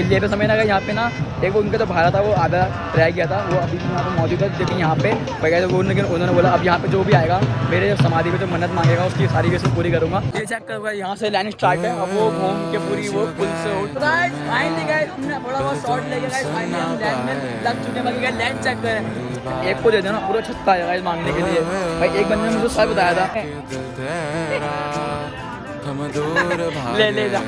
ले पे समय ना यहाँ पे ना देखो उनका तो भाड़ा था वो आधा रह गया था, वो अभी भी यहाँ पे मौजूद है। लेकिन यहाँ पे वगैरह तो उन्होंने बोला अब यहाँ पे जो भी आएगा मेरे समाधि पे जो मन्नत मांगेगा उसकी सारी वेस्ट पूरी करूँगा। ये चेक करूँगा यहाँ से लाइन स्टार्ट है, अब वो घूम के पूरी वो पुल से हमने थोड़ा बहुत शॉर्ट ले गया लैंड में लग चुके हैं। बाकी लैंड चेक करें, एक को दे देना पूरा छत्ता है गाइस मांगने के लिए। भाई एक बंदे ने मुझे सच बताया था ले ले जा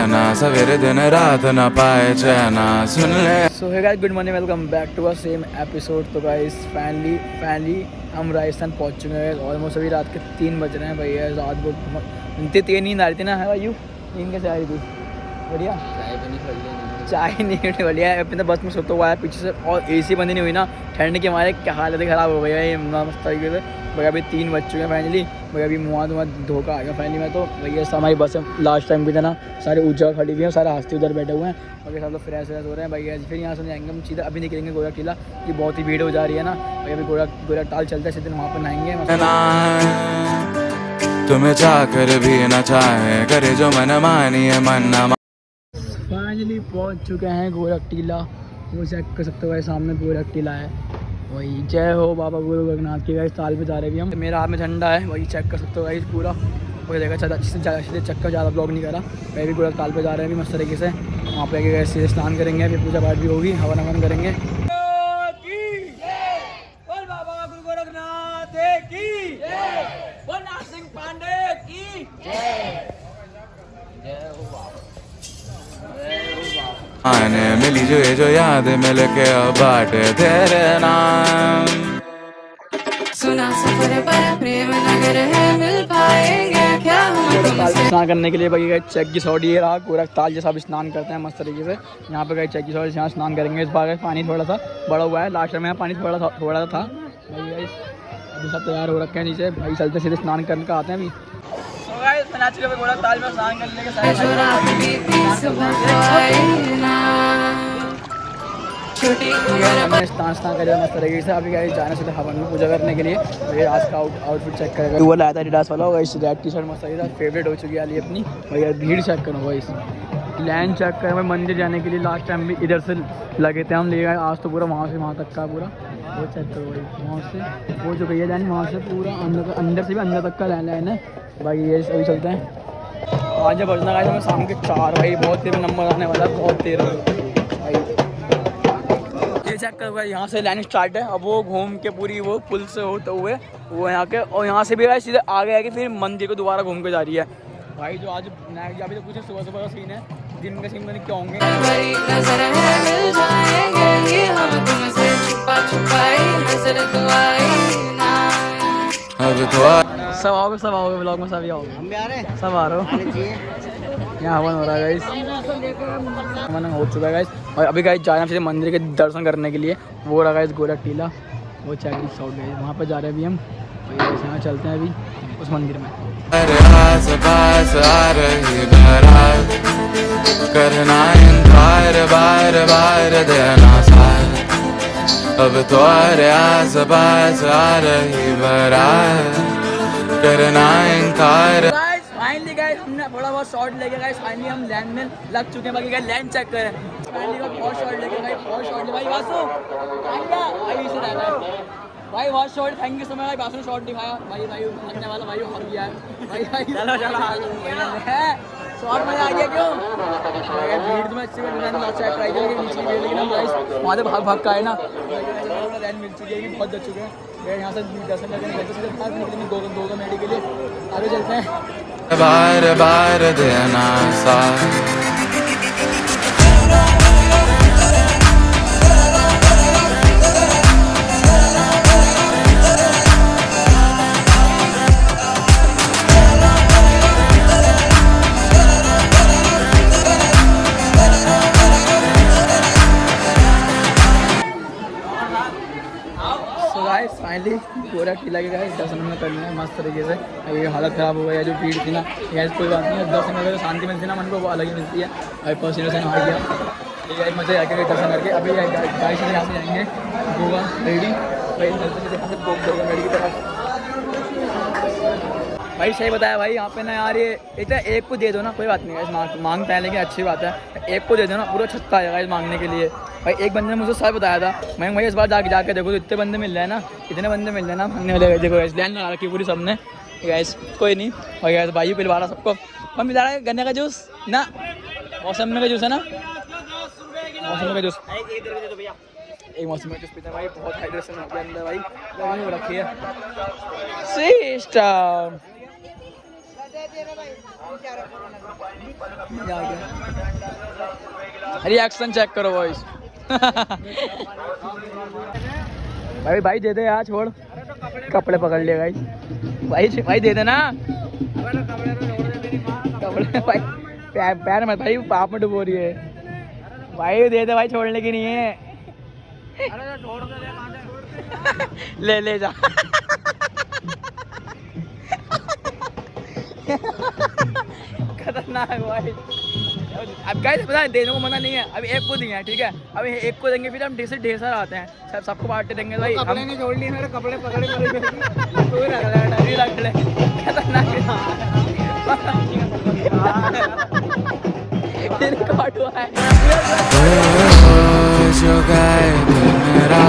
ना सवेरे दिन रात ना पाए चैना सुन ले। So hey guys, good morning, welcome back to a same episode. तो गाइस फाइनली हम राजस्थान पहुंच चुके हैं। ऑलमोस्ट अभी रात के 3 बज रहे हैं भैया। रात को इतनी तेज नींद आ रही थी ना। है भाई नींद कैसे आ रही थी? बढ़िया चाय नहीं बढ़िया। अपने तो बस में सोता हुआ है पीछे से, और एसी बंद नहीं हुई ना, ठंड के हमारे क्या हालत ख़राब हो गई है मस्त तरीके से। भैया अभी 3 बज चुके हैं फाइनली। भैया अभी मुँह धोखा आ गया फाइनली। मैं तो भैया हमारी बस में लास्ट टाइम भी था ना, सारे उस जगह खड़ी हुई हैं, सारे हंसते उधर बैठे हुए हैं। और सब लोग फ्रेश हो रहे हैं भैया। फिर यहाँ से जाएंगे हम सीधा, अभी निकलेंगे गोरख टीला। ये बहुत ही भीड़ हो जा रही है ना भैया। अभी गोरख टाल चलता है, सीधे वहाँ पर नहाएंगे। तुम्हें चाह कर भी न चाहे करे जो मन मानिए मन न। फाइनली पहुंच चुके हैं गोरख टीला। वो चेक कर सकते हो भाई, सामने गोरख टीला है। वही जय हो बाबा गुरु गोरखनाथ की। गाइस ताल पे जा रहे हैं हम। मेरा हाथ में झंडा है, वही चेक कर सकते हो गाइस पूरा। वही देखा चक्कर ज़्यादा ब्लॉग नहीं करा। मैं भी गोरख ताल पे जा रहे हैं अभी मस्त तरीके से। वहाँ पे गए सीधे स्नान करेंगे, फिर पूजा पाठ भी होगी, हवन हवन करेंगे। आने मिली जो याद मिल के अब बाटे तेरे नाम। सुना सफर पर प्रेम नगर है, मिल पाएंगे क्या हम तुमसे। स्नान करने के लिए भाई गए चेक की सौड़ी ये रहा गोरख ताल जैसा भी स्नान करते हैं मस्त तरीके से। यहाँ पे गए चेक की सौड़ी, यहाँ स्नान करेंगे। इस बार पानी थोड़ा सा बड़ा हुआ है, लास्ट में पानी थोड़ा था भाई। अभी सब तैयार हो रखे हैं नीचे भाई, चलते सीधे स्नान करने का आते हैं अभी। गोरख ताल में स्नान करने के स्नान करेगा मस्त तरीके से। अभी गाइस जाना सीधे हवन में पूजा करने के लिए। तो ये आज का आउटफिट चेक करेगा। वो लाया था एडिडास वाला होगा, इस रेड टी शर्ट मस्त तरीके से फेवरेट हो चुकी है अली अपनी। भैया भीड़ चेक करो भाई, लाइन चेक कर। मैं मंदिर जाने के लिए लास्ट टाइम भी इधर से लगे थे हम, ले गए। आज तो पूरा वहाँ से वहाँ तक का पूरा वो चेक करो भाई। वहाँ से वो जो भैया जाने वहाँ से पूरा अंदर से भी अंदर तक का लाइन है भाई। ये अभी चलते हैं। आज जब बजना गाइस हमें शाम के 4 भाई, बहुत देर में नंबर आने वाला है, बहुत देर भाई। ये चेक करो भाई, यहाँ से लाइन स्टार्ट है। अब वो घूम के पूरी वो पुल से होते हुए वो यहाँ के, और यहाँ से भी गाइस सीधे आगे आके फिर मंदिर को दोबारा घूम के जा रही है भाई। जो आज अभी तो कुछ सुबह का सीन है, दिन का सीन क्या होंगे। सब आओगे ब्लॉग में, सब आओगे, सब आ रहे हो। यहाँ हवन हो रहा है गाइस, हवन हो चुका है गाइस। और अभी गाइस जा रहे हैं सीधे मंदिर के दर्शन करने के लिए। वो रहा गाइस गोरख टीला, वो चैकरी साउथ गए, वहाँ पर जा रहे हैं अभी हम। यहाँ चलते हैं अभी उस मंदिर में। करना इनकार बार बार देना साथ, अब तो आस पास आ रही बारात, करना इनकार। फाइनली गाइस हमने थोड़ा बहुत शॉट लेके गाइस फाइनली हम लैंड में लग चुके हैं। बाकी गाइस लैंड चेक करें, फाइनली बहुत शॉट लेके गाइस, बहुत शॉट ले भाई। वासु भाई इसे रहता है भाई, बहुत shot. Thank you so much भाई, वासु ने शॉट दिखाया भाई। लगने वाला भाई हर गया है भाई। चलो शॉट मजा आ गया क्यों? भीड़ तो मैं अच्छी मैंने चेक ट्राई किया नीचे गए, लेकिन हम गाइस वहाँ से भाग का है ना लैंड मिल चुकी है, बहुत जच चुके हैं। यहाँ से दर्शन करके दो मिनट के लिए आगे चलते हैं। बार बार देना साथ, फाइनली गोरख टीला के गए दर्शन में करना है मस्त तरीके से। ये हालत ख़राब हो गई है, जो भीड़ थी ना, यह कोई बात नहीं है। दर्शन करके शांति मिलती है ना मन को, वो अलग ही मिलती है। अभी पर्सनल से हार गया, ये मज़े आके दर्शन करके अभी गाड़ी से यहाँ से जाएंगे गोवा रेडी। वही चलते चलते यहाँ से गोवा रेडी की तरफ। भाई सही बताया भाई, यहाँ पे ना यार ये इतना एक को दे दो ना, कोई बात नहीं है, मांगता है लेकिन अच्छी बात है, एक को दे दो ना पूरा छत्ता आएगा इस मांगने के लिए। भाई एक बंदे ने मुझे सच बताया था, मैं भाई इस बार जाके देखो तो इतने बंदे मिल रहे हैं ना, इतने बंदे मिल रहे हैं ना मांगने वाले। देखो गैस लाइन लगा रखी पूरी सबने गैस, कोई नहीं। और गैस भाई पिलवा रहा सबको, कौन पिला रहा है गन्ने का जूस ना, मौसम का जूस है ना, मौसम का जूस एक मौसम में जूस पीते हैं भाई, बहुत हाइड्रेशन हो गया अंदर भाई, गर्मी हो रखी है। सिस्टम रिएक्शन चेक करो वॉइस। भाई भाई दे दे यार, छोड़ कपड़े पकड़ ले भाई, भाई दे देना कपड़े भाई, पैर मत भाई, पाप में डुबो रही है भाई, दे दे भाई, छोड़ने की नहीं है। ले जा खतरनाक भाई। अब गाइस पता है देने को मना नहीं है, अभी एक को दिए हैं ठीक है, अभी एक को देंगे फिर हम ढेर सारे आते हैं, सबको पार्टी देंगे भाई। हम नहीं छोड़ लिए, मेरे कपड़े पकड़े खतरनाक जो गाए दिल मेरा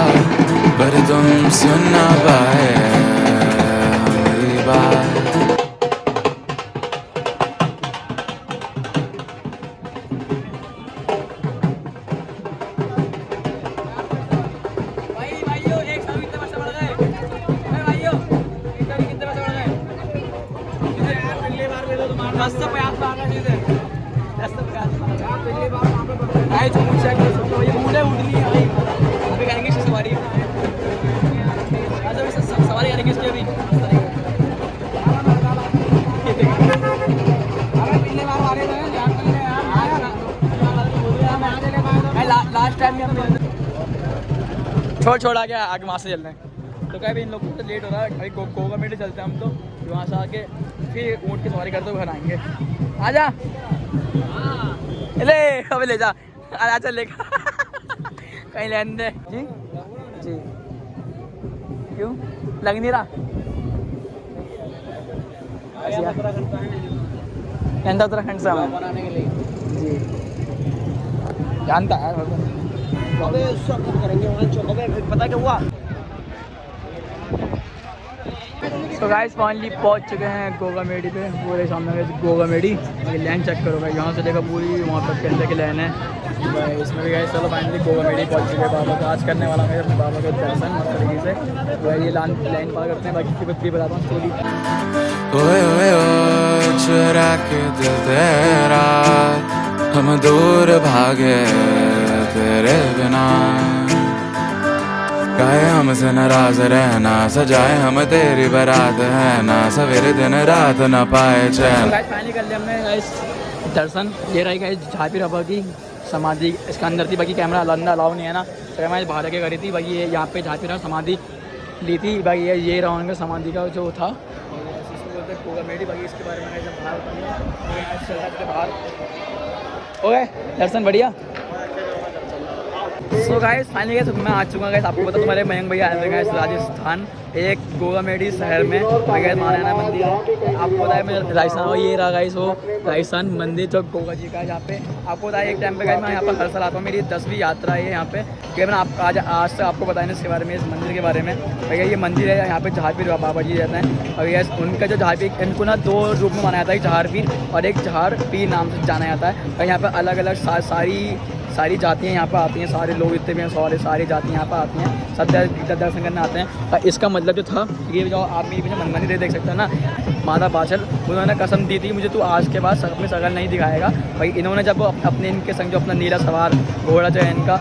पर तुम सुन ना पाए हमारी बात। सवारी करेंगे इसकी अभी। लास्ट टाइम छोड़ आ गया आगे वहाँ से चलना है, तो क्या इन लोगों को तो लेट हो रहा है, अभी गोगा मेले चलते हैं हम, तो वहाँ से आके फिर ऊँट की सवारी करते हुए घर आएंगे। आजा ले अबे ले जा, आ चल लेगा कहीं लेने दे जी जी, क्यों लग नहीं रहा उत्तराखंड से हमें बनाने के लिए जी, जानता है करेंगे पता क्या हुआ। तो गाइस फाइनली पहुंच चुके हैं गोगा मेडी पे, पूरे सामने गोगा मेडी। लाइन चेक करो भाई, यहाँ से देखो पूरी वहाँ तक के अंदर की लाइन है भाई, इसमें भी गए। चलो फाइनली गोगा मेडी पहुंच चुके हैं, बाबा का आज करने वाला है अपने बाबा के दर्शन मस्त तरीके से भाई। ये लाइन पार करते हैं, बाकी की बताता हूँ स्टोरी। चुरा के दिल तेरा हम दूर भागे तेरे बिना, काहे हमसे नाराज रहना, सजाए हम तेरी बारात है ना, सवेरे दिन रात न पाए चैन। फाइनली कर लिया हमने गाइस दर्शन। ये रही गाइस झांपी बाबा की समाधि, इसके अंदर थी, बाकी कैमरा अंदर अलाउ नहीं है ना, तो मैं बाहर के करी थी भाई। ये यहाँ पे झांपी रहा समाधि ली थी भाई, ये रहा उनका समाधि का जो था गोगा मेडी। बाकी इसके बारे में बाहर ओके दर्शन बढ़िया। सो गाइस फाइनली गाइस मैं आ चुका गाइस, आपको पता तुम्हारे मयंक भैया आए थे गाइस राजस्थान, एक गोगा मेडी शहर में गाइस माना मंदिर है। आपको पता है मैं राजस्थान, और ये रहा गाइस वो राजस्थान मंदिर जो गोगा जी का है, जहाँ पे आपको पता है एक टाइम पे गाइस मैं यहाँ पर हर साल आता हूँ, मेरी 10वीं यात्रा है यहाँ पे। कि मैं आज तक आपको बताया इसके बारे में, इस मंदिर के बारे में। भैया ये मंदिर है, यहाँ पे झारपीर बाबा जी रहते हैं, और यस उनका जो झारपीर, इनको ना 2 रूप में माना जाता है, एक झारपीर और एक झारपीर नाम से जाना जाता है। और यहाँ पर अलग अलग सारी जातियाँ यहाँ पर आती हैं, सारे लोग जितने भी हैं सारी जातियाँ यहाँ पर आती हैं, सब दर्शन करने आते हैं। और इसका मतलब जो था, ये जो आप मेरे पीछे मंदिर देख सकते हैं ना, माता बाचल, उन्होंने कसम दी थी मुझे तू आज के बाद अपनी शकल नहीं दिखाएगा भाई। इन्होंने जब अपने इनके संग जो अपना नीला सवार घोड़ा जो है इनका,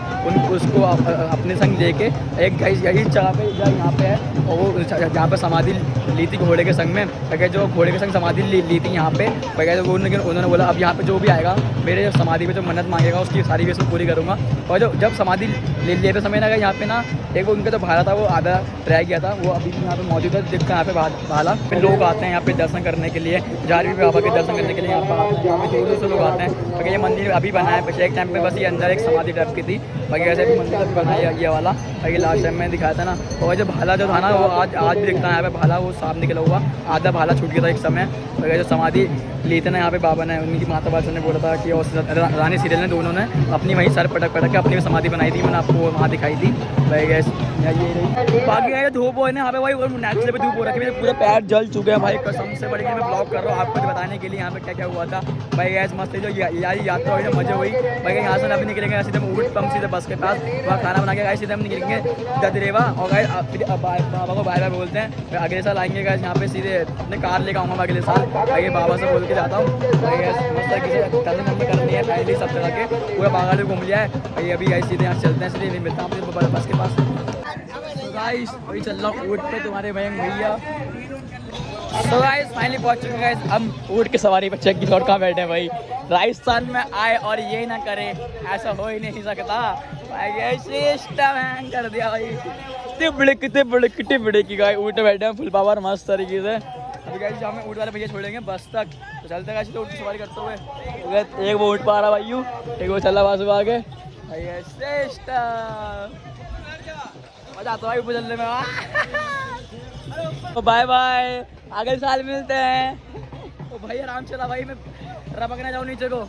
उसको अपने संग लेके एक यही जगह पे यहाँ पे है, और वो जहाँ पर समाधि ली थी घोड़े के संग में, बगैर जो घोड़े के संग समाधि ली थी यहाँ पे, बगैर उन्होंने बोला अब यहाँ पे जो भी आएगा मेरे समाधि पे जो मन्नत मांगेगा उसकी सारी भी उसको पूरी करूँगा। और जब समाधि लेते समय ना यहाँ पे ना एक वो उनका जो भाला था वो आधा रह गया था, वो अभी भी यहाँ पे मौजूद है, दिखता है यहाँ पे भाला। फिर लोग आते हैं यहाँ पे दर्शन करने के लिए, जारवी बाबा के दर्शन करने के लिए यहाँ पर आते हैं, यहाँ पे दूर दूर से लोग आते हैं। क्योंकि ये मंदिर अभी बना है, पिछले एक टाइम पे बस ये अंदर एक समाधि टाइप की थी, बाकी ऐसे भी मंदिर अभी बनाया ये वाला। बाकी लास्ट टाइम मैंने दिखाया था ना, और जो भाला जो था ना वो आज भी दिखता है यहाँ पे भाला, वो साफ निकला हुआ, आधा भाला छूट गया था एक समय। वगैरह जो समाधि ली थी ना यहाँ पे बाबा ने, उनकी माता बादशाह ने बोला था कि और रानी सीरियल ने दोनों ने अपनी वहीं सर पटक के अपनी समाधि बनाई थी, मैंने आपको वहाँ दिखाई थी। भाई गैस ये रही, बाकी है धूप हो ना यहाँ पे भाई, और नेक्स्ट पे धूप हो रखी है, मेरे पूरे पैर जल चुके हैं भाई कसम से। बड़ी मैं ब्लॉग कर रहा हूँ आपको बताने के लिए यहाँ पे क्या क्या हुआ था। भाई गैस मस्त जो यारी यात्रा हुई, मजे हुई। भाई यहाँ से अभी निकलेंगे सीधे ऊट पंप सीधे बस के पास, वहाँ खाना बना के सीधे हम निकलेंगे ददरेवा। और गाइस फिर बाबा को बाय बाय बोलते हैं, अगले साल आएंगे गाइस यहाँ पे सीधे अपने कार लेकर आऊँगा मैं अगले साल। भाई बाबा से बोल के जाता हूँ, भाई गैस मस्त तरीके से हमने करनी है फाइनली सब जगह के, पूरा बागा भी घूम लिया है भाई। अभी गाइस सीधे यहाँ चलते हैं, सीधे मिलता हूँ बस के पास। गाइस वही चल रहा हूँ ऊँट पे, तुम्हारे भैया। तो गाइस फाइनली पहुंच चुके हैं गाइस, हम ऊँट की सवारी पर चेक की और कहाँ बैठे हैं भाई। राजस्थान में आए और ये ना करे, ऐसा हो ही नहीं सकता भाई। ये सिस्टम हैंग कर दिया भाई, कितने बड़े की गाय ऊँट बैठे हैं फुल पावर मस्त तरीके से। अभी गाइस हमें ऊँट वाले भैया छोड़ेंगे बस तक, तो चलते गाइस ऊँट की सवारी करते हुए। एक वो ऊँट पा रहा भाई, एक वो चल रहा बाजू आगे भाई। सिस्टम मजा आता भाई चलने में। बाय बाय, अगले साल मिलते हैं। तो भाई आराम से भाई, मैं रपकना जाऊँ नीचे को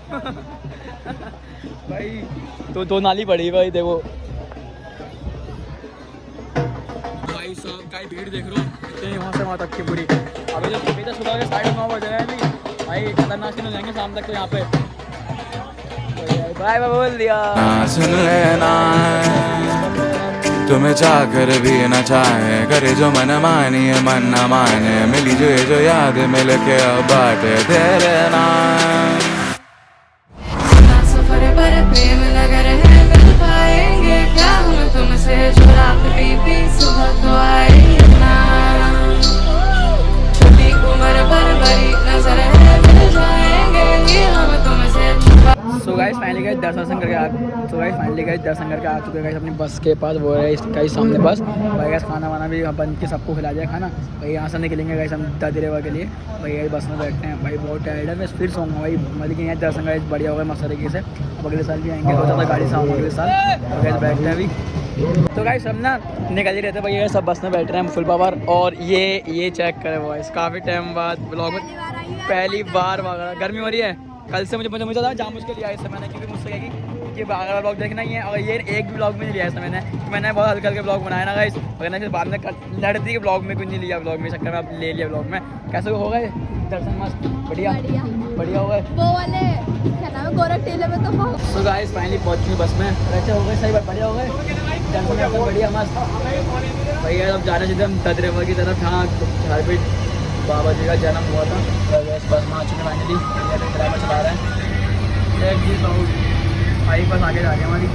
भाई। तो दो नाली पड़ी भाई, देखो भाई सब का भीड़ देख लो, इतने वहाँ से वहाँ तक की पूरी। अभी जो सुबह के 9:30 बजे हैं अभी भाई, खतरनाक दिन हो जाएंगे शाम तक तो यहाँ पे। बाय बाय बोल दिया। सुन लेना तुम्हें चाह कर भी न चाहे, करे जो मन मानी मन न माने, मिली जो याद मिल के अब बाटे तेरे नाम। सफर पर प्रेम नगर है, मिल पाएंगे क्या हम तुमसे, जो रात बीती सुबह तो आई ना, छोटी उम्र पर बड़ी नजर है, मिल जाएंगे ये हम तुमसे। सो गाइस फाइनली गाइस दर्शन करके आ चुके हैं गाइस अपनी बस के पास, वो है इसका ही सामने बस। भाई गाइस खाना वाना भी बन के सबको खिला दिया खाना भाई। यहाँ से निकलेंगे गाइस हम ददरेवा के लिए भाई। गाइस बस में बैठते हैं भाई, बहुत टायर्ड है, मैं फिर सोऊंगा भाई। मतलब कि यहाँ दर्शन गाइस बढ़िया होगा मस्त तरीके से। अब अगले साल भी आएंगे, सोचा था गाड़ी से आऊँगा अगले साल। गाइस बैठते हैं अभी, तो गाइस हम ना निकल ही रहते हैं भाई, सब बस में बैठ रहे हैं फुल पावर। और ये चेक करें वाइस, काफ़ी टाइम बाद ब्लॉग में पहली बार गर्मी हो रही है। कल से मुझे जाम उसके लिए आया इस मैंने, क्योंकि मुझसे कि बागड़ा ब्लॉग देखना ही है। और ये एक भी ब्लॉग में नहीं लिया है मैंने बहुत हल्का हल्का ब्लॉग बनाया ना गाइस, वरना फिर बाद में लड़ती के ब्लॉग में कुछ नहीं लिया, ब्लॉग में चक्कर में अब ले लिया ब्लॉग में। कैसे हो गए दर्शन? मस्त बढ़िया हो गए वो वाले क्या नाम है, गोरख टेलर में तो बहुत। तो गाइस फाइनली पहुंच गए बस में, अच्छा हो गए, सही बात बढ़िया हो गए, दर्शन बढ़िया मस्त भैया। अब जाना चाहिए हम ददरेवा की तरफ, जहाँ झारपीठ बाबा जी का जन्म हुआ था। बस में आ चुके फाइनली, ड्राइवर चला रहे हैं भाई, बस आगे जा रही है हमारी।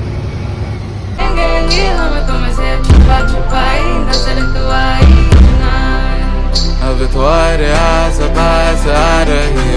अब तुम्हारे आस पास आ रही